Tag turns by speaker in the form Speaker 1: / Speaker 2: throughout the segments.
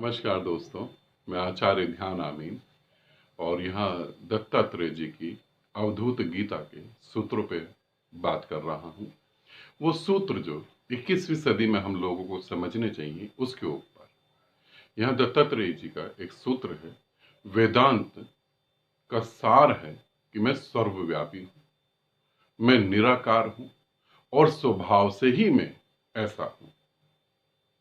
Speaker 1: नमस्कार दोस्तों, मैं आचार्य ध्यान आमीन और यहाँ दत्तात्रेय जी की अवधूत गीता के सूत्रों पे बात कर रहा हूँ। वो सूत्र जो 21वीं सदी में हम लोगों को समझने चाहिए उसके ऊपर। यहाँ दत्तात्रेय जी का एक सूत्र है, वेदांत का सार है कि मैं सर्वव्यापी हूँ, मैं निराकार हूँ और स्वभाव से ही मैं ऐसा हूँ।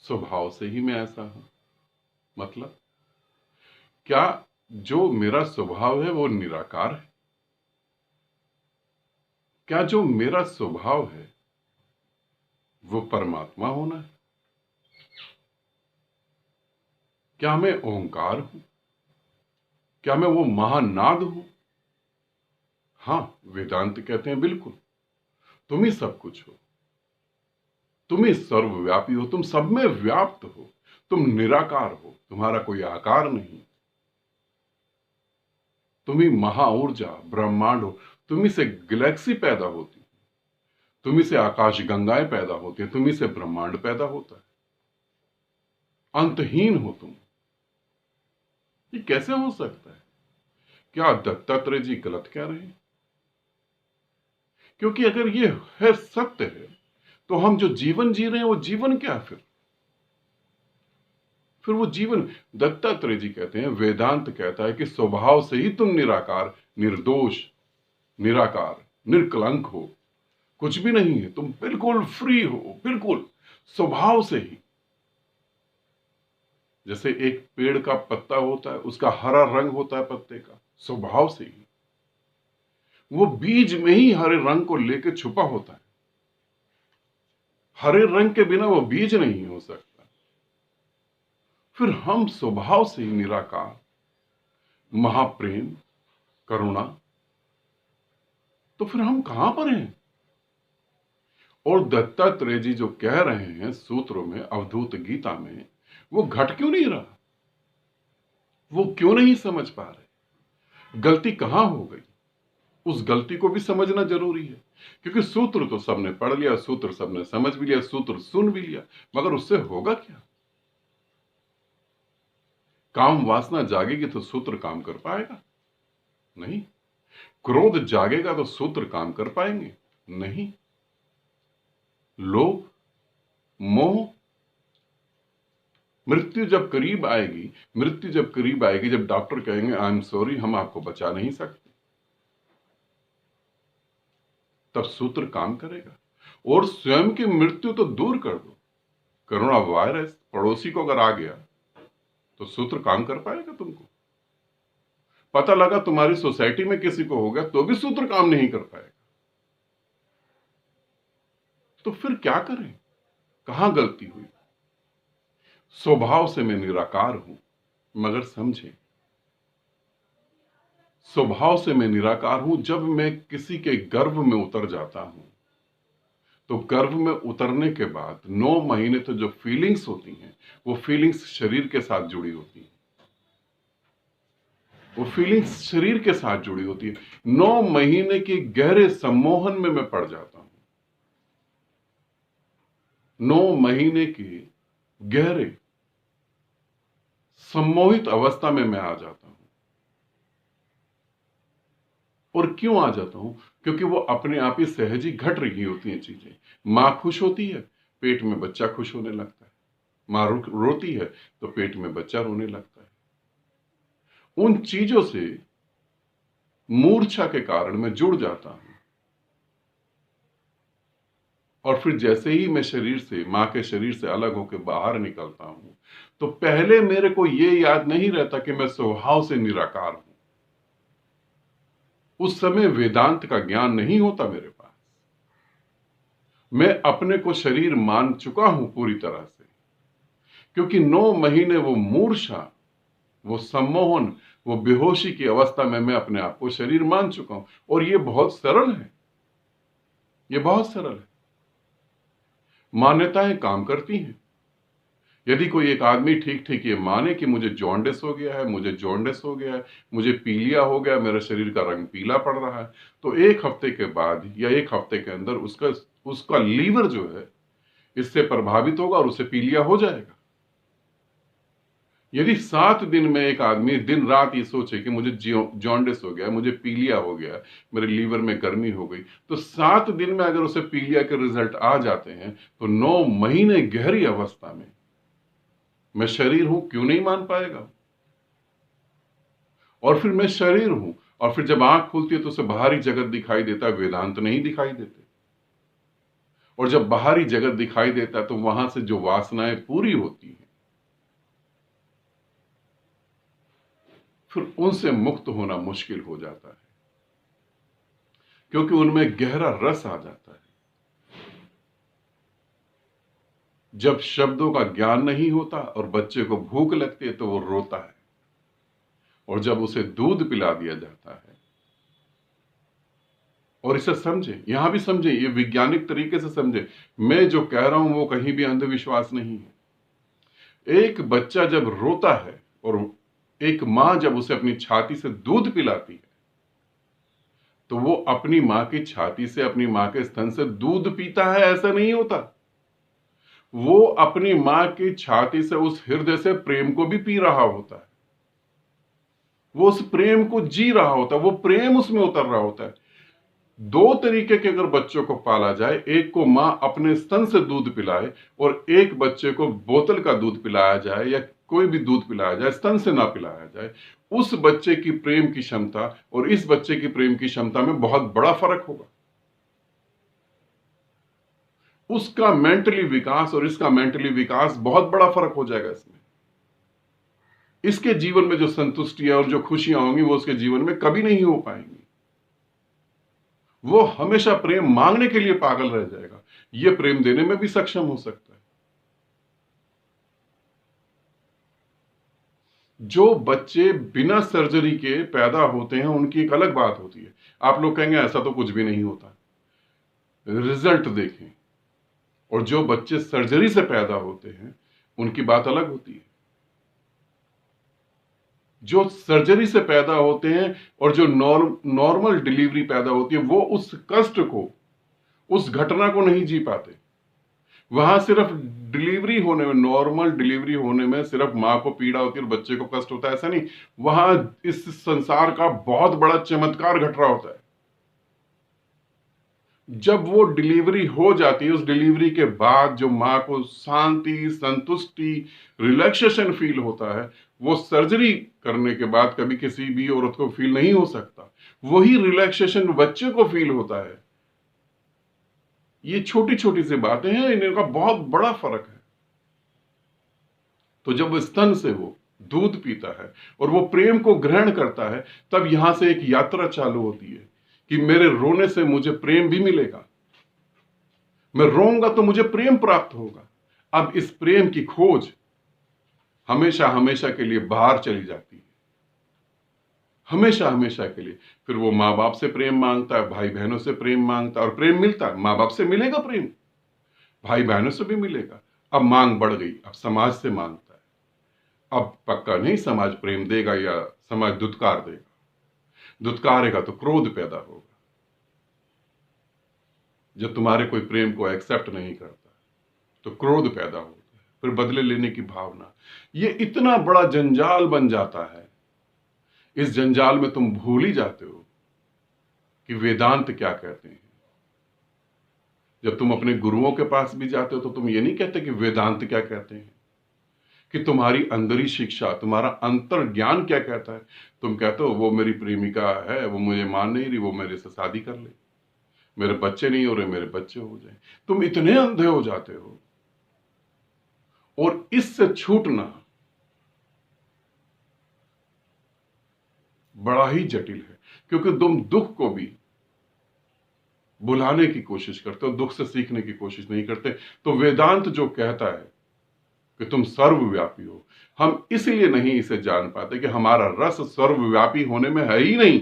Speaker 1: स्वभाव से ही मैं ऐसा हूँ मतलब क्या जो मेरा स्वभाव है वो निराकार है? क्या जो मेरा स्वभाव है वो परमात्मा होना है? क्या मैं ओंकार हूं? क्या मैं वो महानाद हूं? हाँ, वेदांत कहते हैं बिल्कुल, तुम ही सब कुछ हो, तुम ही सर्वव्यापी हो, तुम सब में व्याप्त हो, तुम निराकार हो, तुम्हारा कोई आकार नहीं, तुम ही महाऊर्जा ब्रह्मांड हो, तुम ही से गैलेक्सी पैदा होती, तुम ही से आकाश गंगाएं पैदा होती है, तुम ही से ब्रह्मांड पैदा होता है, अंतहीन हो तुम। ये कैसे हो सकता है? क्या दत्तात्रेय जी गलत कह रहे हैं? क्योंकि अगर ये है सत्य है तो हम जो जीवन जी रहे हैं वो जीवन क्या है? फिर वो जीवन, दत्तात्रेय जी कहते हैं, वेदांत कहता है कि स्वभाव से ही तुम निराकार, निर्दोष, निराकार, निर्कलंक हो, कुछ भी नहीं है, तुम बिल्कुल फ्री हो, बिल्कुल स्वभाव से ही। जैसे एक पेड़ का पत्ता होता है, उसका हरा रंग होता है पत्ते का, स्वभाव से ही वो बीज में ही हरे रंग को लेकर छुपा होता है। हरे रंग के बिना वो बीज नहीं हो सकता। फिर हम स्वभाव से ही निराकार, महाप्रेम, करुणा, तो फिर हम कहां पर हैं? और दत्तात्रेय जी जो कह रहे हैं सूत्रों में, अवधूत गीता में, वो घट क्यों नहीं रहा? वो क्यों नहीं समझ पा रहे? गलती कहां हो गई? उस गलती को भी समझना जरूरी है, क्योंकि सूत्र तो सबने पढ़ लिया, सूत्र सबने समझ भी लिया, सूत्र सुन भी लिया, मगर उससे होगा क्या? काम वासना जागेगी तो सूत्र काम कर पाएगा? नहीं। क्रोध जागेगा तो सूत्र काम कर पाएंगे? नहीं। लोभ, मोह, मृत्यु जब करीब आएगी, मृत्यु जब करीब आएगी, जब डॉक्टर कहेंगे आई एम सॉरी, हम आपको बचा नहीं सकते, तब सूत्र काम करेगा। और स्वयं की मृत्यु तो दूर कर दो, कोरोना वायरस पड़ोसी को अगर आ गया तो सूत्र काम कर पाएगा? तुमको पता लगा तुम्हारी सोसाइटी में किसी को हो गया तो भी सूत्र काम नहीं कर पाएगा। तो फिर क्या करें? कहां गलती हुई? स्वभाव से मैं निराकार हूं, मगर समझे, स्वभाव से मैं निराकार हूं। जब मैं किसी के गर्भ में उतर जाता हूं तो गर्भ में उतरने के बाद 9 महीने तो जो फीलिंग्स होती हैं वो फीलिंग्स शरीर के साथ जुड़ी होती हैं, वो फीलिंग्स शरीर के साथ जुड़ी होती है। 9 महीने के गहरे सम्मोहन में मैं पड़ जाता हूं। 9 महीने के गहरे सम्मोहित अवस्था में मैं आ जाता हूं। और क्यों आ जाता हूं? क्योंकि वो अपने आप ही सहज ही घट रही होती हैं चीजें। मां खुश होती है, पेट में बच्चा खुश होने लगता है। मां रोती है तो पेट में बच्चा रोने लगता है। उन चीजों से मूर्छा के कारण मैं जुड़ जाता हूं। और फिर जैसे ही मैं शरीर से, मां के शरीर से अलग होकर बाहर निकलता हूं तो पहले मेरे को यह याद नहीं रहता कि मैं स्वभाव से निराकार हूं। उस समय वेदांत का ज्ञान नहीं होता मेरे पास। मैं अपने को शरीर मान चुका हूं पूरी तरह से, क्योंकि 9 महीने वो मूर्छा, वो सम्मोहन, वो बेहोशी की अवस्था में मैं अपने आप को शरीर मान चुका हूं। और ये बहुत सरल है, ये बहुत सरल है। मान्यताएं काम करती हैं। यदि कोई एक आदमी ठीक ठीक ये माने कि मुझे जॉन्डिस हो गया है, मुझे जॉन्डिस हो गया है, मुझे पीलिया हो गया, मेरे शरीर का रंग पीला पड़ रहा है, तो 1 हफ्ते के बाद या 1 हफ्ते के अंदर उसका उसका लीवर जो है इससे प्रभावित होगा और उसे पीलिया हो जाएगा। यदि 7 दिन में एक आदमी दिन रात ये सोचे कि मुझे जॉन्डिस हो गया, मुझे पीलिया हो गया, मेरे लीवर में गर्मी हो गई, तो 7 दिन में अगर उसे पीलिया के रिजल्ट आ जाते हैं, तो 9 महीने गहरी अवस्था में मैं शरीर हूं क्यों नहीं मान पाएगा? और फिर मैं शरीर हूं, और फिर जब आंख खुलती है तो उसे बाहरी जगत दिखाई देता है, वेदांत नहीं दिखाई देते। और जब बाहरी जगत दिखाई देता है तो वहां से जो वासनाएं पूरी होती हैं, फिर उनसे मुक्त होना मुश्किल हो जाता है, क्योंकि उनमें गहरा रस आ जाता है। जब शब्दों का ज्ञान नहीं होता और बच्चे को भूख लगती है तो वो रोता है, और जब उसे दूध पिला दिया जाता है, और इसे समझे, यहां भी समझे, ये वैज्ञानिक तरीके से समझे, मैं जो कह रहा हूं वो कहीं भी अंधविश्वास नहीं है। एक बच्चा जब रोता है और एक मां जब उसे अपनी छाती से दूध पिलाती है, तो वो अपनी मां की छाती से, अपनी मां के स्तन से दूध पीता है, ऐसा नहीं होता। वो अपनी मां की छाती से, उस हृदय से प्रेम को भी पी रहा होता है, वो उस प्रेम को जी रहा होता है, वो प्रेम उसमें उतर रहा होता है। 2 तरीके के अगर बच्चों को पाला जाए, एक को मां अपने स्तन से दूध पिलाए, और एक बच्चे को बोतल का दूध पिलाया जाए या कोई भी दूध पिलाया जाए, स्तन से ना पिलाया जाए, उस बच्चे की प्रेम की क्षमता और इस बच्चे की प्रेम की क्षमता में बहुत बड़ा फर्क होगा। उसका मेंटली विकास और इसका मेंटली विकास, बहुत बड़ा फर्क हो जाएगा इसमें। इसके जीवन में जो संतुष्टि और जो खुशियां होंगी वो उसके जीवन में कभी नहीं हो पाएंगी। वो हमेशा प्रेम मांगने के लिए पागल रह जाएगा, ये प्रेम देने में भी सक्षम हो सकता है। जो बच्चे बिना सर्जरी के पैदा होते हैं उनकी एक अलग बात होती है। आप लोग कहेंगे ऐसा तो कुछ भी नहीं होता, रिजल्ट देखें। और जो बच्चे सर्जरी से पैदा होते हैं उनकी बात अलग होती है। जो सर्जरी से पैदा होते हैं और जो नॉर्मल डिलीवरी पैदा होती है, वो उस कष्ट को, उस घटना को नहीं जी पाते। वहां सिर्फ डिलीवरी होने में, नॉर्मल डिलीवरी होने में सिर्फ मां को पीड़ा होती है और बच्चे को कष्ट होता है, ऐसा नहीं। वहां इस संसार का बहुत बड़ा चमत्कार घट रहा होता है। जब वो डिलीवरी हो जाती है, उस डिलीवरी के बाद जो मां को शांति, संतुष्टि, रिलैक्सेशन फील होता है, वो सर्जरी करने के बाद कभी किसी भी औरत को फील नहीं हो सकता। वही रिलैक्सेशन बच्चे को फील होता है। ये छोटी छोटी सी बातें हैं, इनका बहुत बड़ा फर्क है। तो जब स्तन से वो दूध पीता है और वो प्रेम को ग्रहण करता है, तब यहां से एक यात्रा चालू होती है कि मेरे रोने से मुझे प्रेम भी मिलेगा, मैं रोऊंगा तो मुझे प्रेम प्राप्त होगा। अब इस प्रेम की खोज हमेशा हमेशा के लिए बाहर चली जाती है, हमेशा हमेशा के लिए। फिर वो माँ बाप से प्रेम मांगता है, भाई बहनों से प्रेम मांगता है, और प्रेम मिलता है, माँ बाप से मिलेगा प्रेम, भाई बहनों से भी मिलेगा। अब मांग बढ़ गई, अब समाज से मांगता है। अब पक्का नहीं समाज प्रेम देगा या समाज दुत्कार देगा, दुत्कारेगा तो क्रोध पैदा होगा। जब तुम्हारे कोई प्रेम को एक्सेप्ट नहीं करता तो क्रोध पैदा होता है, फिर बदले लेने की भावना। ये इतना बड़ा जंजाल बन जाता है, इस जंजाल में तुम भूल ही जाते हो कि वेदांत क्या कहते हैं। जब तुम अपने गुरुओं के पास भी जाते हो तो तुम ये नहीं कहते कि वेदांत क्या कहते हैं, कि तुम्हारी अंदरी शिक्षा, तुम्हारा अंतर ज्ञान क्या कहता है। तुम कहते हो वो मेरी प्रेमिका है, वो मुझे मान नहीं रही, वो मेरे से शादी कर ले, मेरे बच्चे नहीं हो रहे, मेरे बच्चे हो जाए। तुम इतने अंधे हो जाते हो, और इससे छूटना बड़ा ही जटिल है, क्योंकि तुम दुख को भी बुलाने की कोशिश करते हो, दुख से सीखने की कोशिश नहीं करते। तो वेदांत जो कहता है कि तुम सर्वव्यापी हो, हम इसलिए नहीं इसे जान पाते कि हमारा रस सर्वव्यापी होने में है ही नहीं।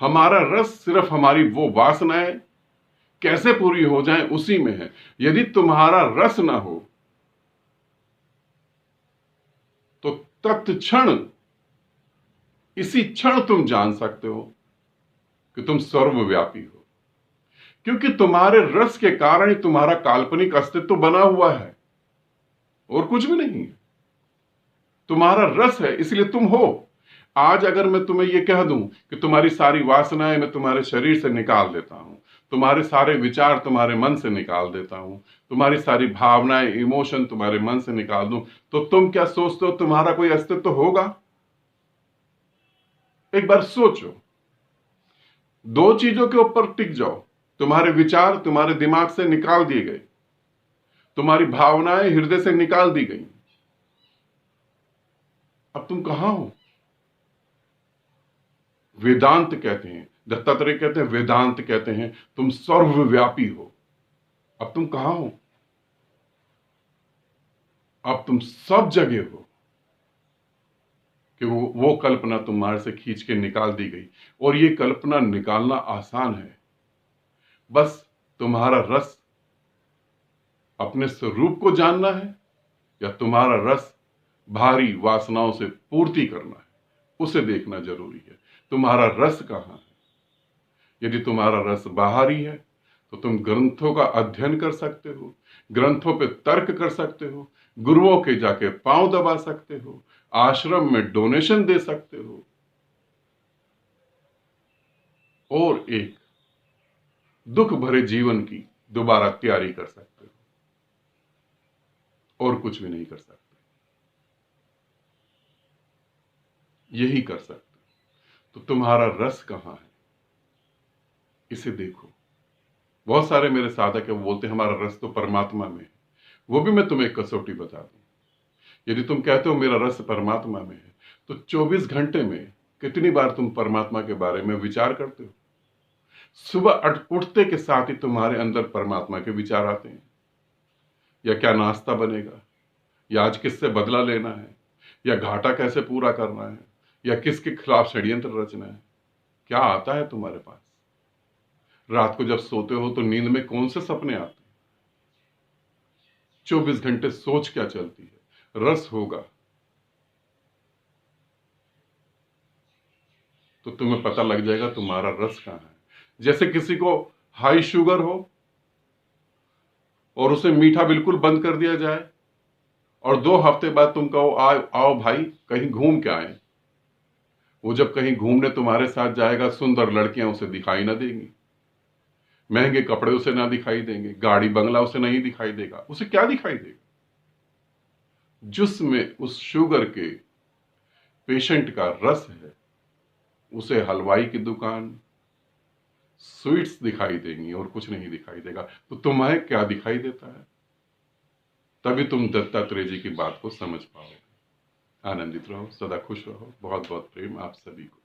Speaker 1: हमारा रस सिर्फ हमारी वो वासनाएं कैसे पूरी हो जाएं उसी में है। यदि तुम्हारा रस ना हो तो तत्क्षण, इसी क्षण तुम जान सकते हो कि तुम सर्वव्यापी हो। क्योंकि तुम्हारे रस के कारण ही तुम्हारा काल्पनिक अस्तित्व बना हुआ है, और कुछ भी नहीं है। तुम्हारा रस है, इसलिए तुम हो। आज अगर मैं तुम्हें यह कह दूं कि तुम्हारी सारी वासनाएं मैं तुम्हारे शरीर से निकाल देता हूं, तुम्हारे सारे विचार तुम्हारे मन से निकाल देता हूं, तुम्हारी सारी भावनाएं, इमोशन तुम्हारे मन से निकाल दूं, तो तुम क्या सोचते हो तुम्हारा कोई अस्तित्व होगा? एक बार सोचो। दो चीजों के ऊपर टिक जाओ। तुम्हारे विचार तुम्हारे दिमाग से निकाल दिए गए, तुम्हारी भावनाएं हृदय से निकाल दी गई। अब तुम कहां हो? वेदांत कहते हैं, दत्तात्रेय कहते हैं, वेदांत कहते हैं तुम सर्वव्यापी हो। अब तुम कहां हो? अब तुम सब जगह हो, कि वो कल्पना तुम्हारे से खींच के निकाल दी गई। और ये कल्पना निकालना आसान है। बस तुम्हारा रस अपने स्वरूप को जानना है, या तुम्हारा रस भारी वासनाओं से पूर्ति करना है, उसे देखना जरूरी है। तुम्हारा रस कहां है? यदि तुम्हारा रस बाहरी है तो तुम ग्रंथों का अध्ययन कर सकते हो, ग्रंथों पे तर्क कर सकते हो, गुरुओं के जाके पांव दबा सकते हो, आश्रम में डोनेशन दे सकते हो, और एक दुख भरे जीवन की दोबारा तैयारी कर सकते हो, और कुछ भी नहीं कर सकते। यही कर सकते हो। तो तुम्हारा रस कहां है, इसे देखो। बहुत सारे मेरे साधक है, वो बोलते हैं हमारा रस तो परमात्मा में है। वो भी मैं तुम्हें एक कसौटी बता दूं। यदि तुम कहते हो मेरा रस परमात्मा में है, तो 24 घंटे में कितनी बार तुम परमात्मा के बारे में विचार करते हो? सुबह उठते के साथ ही तुम्हारे अंदर परमात्मा के विचार आते हैं। या क्या नाश्ता बनेगा, या आज किससे बदला लेना है, या घाटा कैसे पूरा करना है, या किसके खिलाफ षड्यंत्र रचना है, क्या आता है तुम्हारे पास? रात को जब सोते हो तो नींद में कौन से सपने आते हैं? 24 घंटे सोच क्या चलती है? रस होगा तो तुम्हें पता लग जाएगा तुम्हारा रस कहां है। जैसे किसी को हाई शुगर हो और उसे मीठा बिल्कुल बंद कर दिया जाए, और 2 हफ्ते बाद तुम कहो आओ आओ भाई कहीं घूम के आए। वो जब कहीं घूमने तुम्हारे साथ जाएगा, सुंदर लड़कियां उसे दिखाई ना देंगी, महंगे कपड़े उसे ना दिखाई देंगे, गाड़ी बंगला उसे नहीं दिखाई देगा। उसे क्या दिखाई देगा? जिसमें उस शुगर के पेशेंट का रस है, उसे हलवाई की दुकान, स्वीट्स दिखाई देंगी, और कुछ नहीं दिखाई देगा। तो तुम्हें क्या दिखाई देता है? तभी तुम दत्तात्रेय जी की बात को समझ पाओगे। आनंदित रहो, सदा खुश रहो। बहुत बहुत प्रेम आप सभी को।